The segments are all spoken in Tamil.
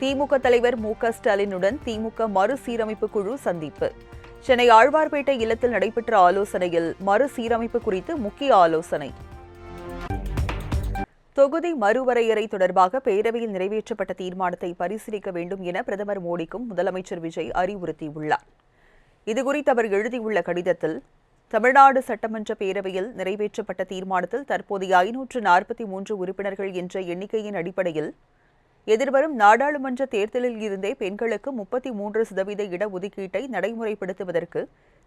திமுக தலைவர் மு.க.ஸ்டாலினுடன் திமுக மறுசீரமைப்பு குழு சந்திப்பு. சென்னை ஆழ்வார்பேட்டை இல்லத்தில் நடைபெற்ற ஆலோசனையில் மறுசீரமைப்பு குறித்து முக்கிய ஆலோசனை. தொகுதி மறுவரையறை தொடர்பாக பேரவையில் நிறைவேற்றப்பட்ட தீர்மானத்தை பரிசீலிக்க வேண்டும் என பிரதமர் மோடிக்கும் முதலமைச்சர் விஜய் அறிவுறுத்தியுள்ளார். இதுகுறித்து அவர் எழுதியுள்ள கடிதத்தில், தமிழ்நாடு சட்டமன்ற பேரவையில் நிறைவேற்றப்பட்ட தீர்மானத்தில் தற்போதைய 543 உறுப்பினர்கள் என்ற எண்ணிக்கையின் அடிப்படையில் எதிர்வரும் நாடாளுமன்ற தேர்தலில் இருந்தே பெண்களுக்கு 33% இடஒதுக்கீட்டை நடைமுறைப்படுத்துவதற்கு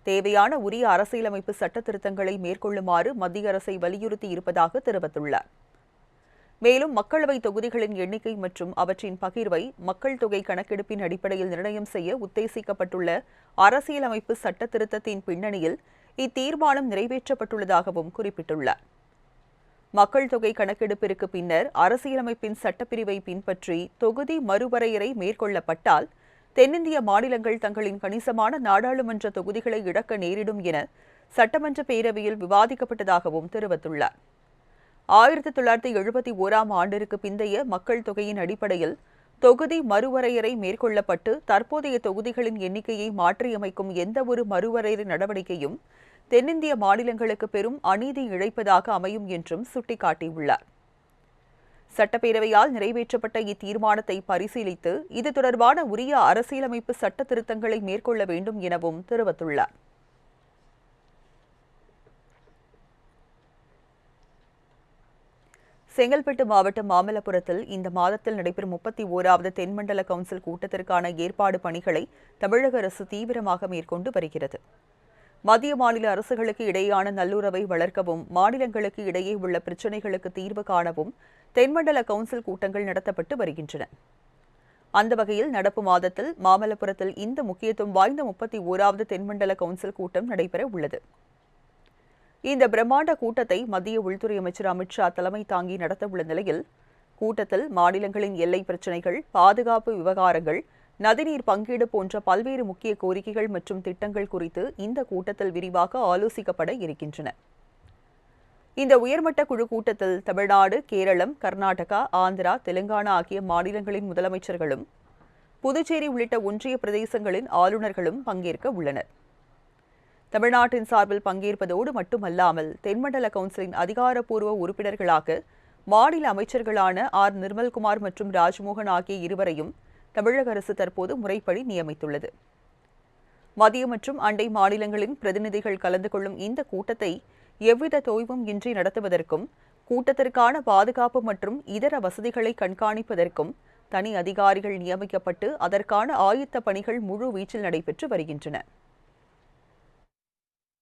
தேவையான உரிய அரசியலமைப்பு சட்ட திருத்தங்களை மேற்கொள்ளுமாறு மத்திய அரசை வலியுறுத்தியிருப்பதாக தெரிவித்துள்ளார். மேலும் மக்களவை தொகுதிகளின் எண்ணிக்கை மற்றும் அவற்றின் பகிர்வை மக்கள் தொகை கணக்கெடுப்பின் அடிப்படையில் நிர்ணயம் செய்ய உத்தேசிக்கப்பட்டுள்ள அரசியலமைப்பு சட்ட திருத்தத்தின் பின்னணியில் இத்தீர்மானம் நிறைவேற்றப்பட்டுள்ளதாகவும் குறிப்பிட்டுள்ளார். மக்கள் தொகை கணக்கெடுப்பிற்கு பின்னர் அரசியலமைப்பின் சட்டப்பிரிவை பின்பற்றி தொகுதி மறுவரையறை மேற்கொள்ளப்பட்டால் தென்னிந்திய மாநிலங்கள் தங்களின் கணிசமான நாடாளுமன்ற தொகுதிகளை இழக்க நேரிடும் என சட்டமன்ற பேரவையில் விவாதிக்கப்பட்டதாகவும் தெரிவித்துள்ளார். 1971ஆம் ஆண்டிற்கு பிந்தைய மக்கள் தொகையின் அடிப்படையில் தொகுதி மறுவரையறை மேற்கொள்ளப்பட்டு தற்போதைய தொகுதிகளின் எண்ணிக்கையை மாற்றியமைக்கும் எந்தவொரு மறுவரையறை நடவடிக்கையும் தென்னிந்திய மாநிலங்களுக்கு பெரும் அநீதி இழைப்பதாக அமையும் என்றும் சுட்டிக்காட்டியுள்ளார். சட்டப்பேரவையால் நிறைவேற்றப்பட்ட இத்தீர்மானத்தை பரிசீலித்து இது தொடர்பான உரிய அரசியலமைப்பு சட்ட திருத்தங்களை மேற்கொள்ள வேண்டும் எனவும் தெரிவித்துள்ளார். செங்கல்பட்டு மாவட்டம் மாமல்லபுரத்தில் இந்த மாதத்தில் நடைபெறும் 31வது தென்மண்டல கவுன்சில் கூட்டத்திற்கான ஏற்பாடு பணிகளை தமிழக அரசு தீவிரமாக மேற்கொண்டு வருகிறது. மத்திய மாநில அரசுகளுக்கு இடையேயான நல்லுறவை வளர்க்கவும் மாநிலங்களுக்கு இடையே உள்ள பிரச்சினைகளுக்கு தீர்வு காணவும் தென்மண்டல கவுன்சில் கூட்டங்கள் நடத்தப்பட்டு வருகின்றன. அந்த வகையில் நடப்பு மாதத்தில் மாமல்லபுரத்தில் இந்த முக்கியத்துவம் வாய்ந்த 31வது தென்மண்டல கவுன்சில் கூட்டம் நடைபெற உள்ளது. இந்த பிரம்மாண்ட கூட்டத்தை மத்திய உள்துறை அமைச்சர் அமித் ஷா தலைமை தாங்கி நடத்தவுள்ள நிலையில் கூட்டத்தில் மாநிலங்களின் எல்லை பிரச்சினைகள், பாதுகாப்பு விவகாரங்கள், நதிநீர் பங்கீடு போன்ற பல்வேறு முக்கிய கோரிக்கைகள் மற்றும் திட்டங்கள் குறித்து இந்த கூட்டத்தில் விரிவாக ஆலோசிக்கப்பட இருக்கின்றன. இந்த உயர்மட்ட குழு கூட்டத்தில் தமிழ்நாடு, கேரளம், கர்நாடகா, ஆந்திரா, தெலுங்கானா ஆகிய மாநிலங்களின் முதலமைச்சர்களும் புதுச்சேரி உள்ளிட்ட ஒன்றிய பிரதேசங்களின் ஆளுநர்களும் பங்கேற்க உள்ளனர். தமிழ்நாட்டின் சார்பில் பங்கேற்பதோடு மட்டுமல்லாமல் தென்மண்டல கவுன்சிலின் அதிகாரப்பூர்வ உறுப்பினர்களாக மாநில அமைச்சர்களான ஆர். நிர்மல்குமார் மற்றும் ராஜ்மோகன் ஆகிய இருவரையும் தமிழக அரசு தற்போது முறைப்படி நியமித்துள்ளது. மத்திய மற்றும் அண்டை மாநிலங்களின் பிரதிநிதிகள் கலந்து கொள்ளும் இந்த கூட்டத்தை எவ்வித தொய்வும் இன்றி நடத்துவதற்கும் கூட்டத்திற்கான பாதுகாப்பு மற்றும் இதர வசதிகளை கண்காணிப்பதற்கும் தனி அதிகாரிகள் நியமிக்கப்பட்டு அதற்கான ஆயத்த பணிகள் முழு வீச்சில் நடைபெற்று வருகின்றன.